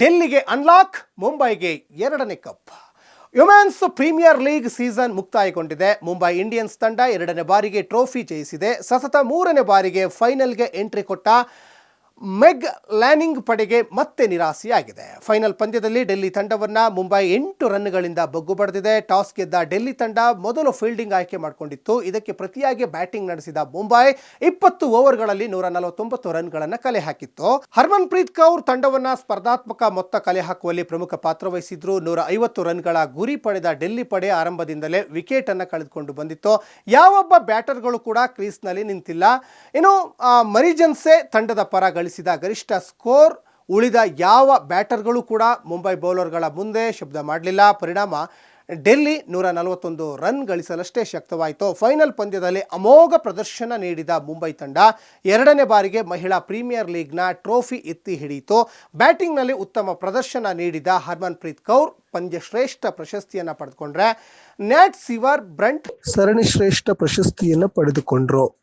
ಡೆಲ್ಲಿಗೆ ಅನ್ಲಾಕ್, ಮುಂಬೈಗೆ ಎರಡನೇ cup. Women's premier league season ಮುಕ್ತಾಯಗೊಂಡಿದೆ. ಮುಂಬೈ ಇಂಡಿಯನ್ಸ್ ತಂಡ ಎರಡನೇ ಬಾರಿಗೆ ಟ್ರೋಫಿ ಜಯಿಸಿದೆ. ಸತತ ಮೂರನೇ ಬಾರಿಗೆ ಫೈನಲ್ಗೆ ಎಂಟ್ರಿ ಕೊಟ್ಟ ಮೆಗ್ ಲ್ಯಾನಿಂಗ್ ಪಡೆಗೆ ಮತ್ತೆ ನಿರಾಸೆಯಾಗಿದೆ. ಫೈನಲ್ ಪಂದ್ಯದಲ್ಲಿ ಡೆಲ್ಲಿ ತಂಡವನ್ನು ಮುಂಬೈ 8 ರನ್ಗಳಿಂದ ಬಗ್ಗು ಬಡಿದಿದೆ. ಟಾಸ್ ಗೆದ್ದ ಡೆಲ್ಲಿ ತಂಡ ಮೊದಲು ಫೀಲ್ಡಿಂಗ್ ಆಯ್ಕೆ ಮಾಡಿಕೊಂಡಿತ್ತು. ಇದಕ್ಕೆ ಪ್ರತಿಯಾಗಿ ಬ್ಯಾಟಿಂಗ್ ನಡೆಸಿದ ಮುಂಬೈ 20 ಓವರ್ಗಳಲ್ಲಿ 149 ರನ್ಗಳನ್ನು ಕಲೆ ಹಾಕಿತ್ತು. ಹರ್ಮನ್ಪ್ರೀತ್ ಕೌರ್ ತಂಡವನ್ನು ಸ್ಪರ್ಧಾತ್ಮಕ ಮೊತ್ತ ಕಲೆ ಹಾಕುವಲ್ಲಿ ಪ್ರಮುಖ ಪಾತ್ರ ವಹಿಸಿದ್ರು. 150 ರನ್ಗಳ ಗುರಿ ಪಡೆದ ಡೆಲ್ಲಿ ಪಡೆ ಆರಂಭದಿಂದಲೇ ವಿಕೆಟ್ ಅನ್ನು ಕಳೆದುಕೊಂಡು ಬಂದಿತ್ತು. ಯಾವೊಬ್ಬ ಬ್ಯಾಟರ್ಗಳು ಕೂಡ ಕ್ರೀಸ್ನಲ್ಲಿ ನಿಂತಿಲ್ಲ. ಇನ್ನು ಮರಿಜನ್ಸೆ ತಂಡದ ಪರ ಗಳಿಸಿದ ಗರಿಷ್ಠ ಸ್ಕೋರ್. ಉಳಿದ ಯಾವ ಬ್ಯಾಟರ್ಗಳು ಕೂಡ ಮುಂಬೈ ಬೌಲರ್ಗಳ ಮುಂದೆ ಶಬ್ದ ಮಾಡಲಿಲ್ಲ. ಪರಿಣಾಮ ಡೆಲ್ಲಿ 141 ರನ್ ಗಳಿಸಲಷ್ಟೇ ಶಕ್ತವಾಯಿತು. ಫೈನಲ್ ಪಂದ್ಯದಲ್ಲಿ ಅಮೋಘ ಪ್ರದರ್ಶನ ನೀಡಿದ ಮುಂಬೈ ತಂಡ ಎರಡನೇ ಬಾರಿಗೆ ಮಹಿಳಾ ಪ್ರೀಮಿಯರ್ ಲೀಗ್ನ ಟ್ರೋಫಿ ಎತ್ತಿ ಹಿಡಿಯಿತು. ಬ್ಯಾಟಿಂಗ್ನಲ್ಲಿ ಉತ್ತಮ ಪ್ರದರ್ಶನ ನೀಡಿದ ಹರ್ಮನ್ಪ್ರೀತ್ ಕೌರ್ ಪಂದ್ಯ ಶ್ರೇಷ್ಠ ಪ್ರಶಸ್ತಿಯನ್ನು ಪಡೆದುಕೊಂಡ್ರೆ ನ್ಯಾಟ್ ಸಿವರ್ ಬ್ರಂಟ್ ಸರಣಿ ಶ್ರೇಷ್ಠ ಪ್ರಶಸ್ತಿಯನ್ನು ಪಡೆದುಕೊಂಡ್ರು.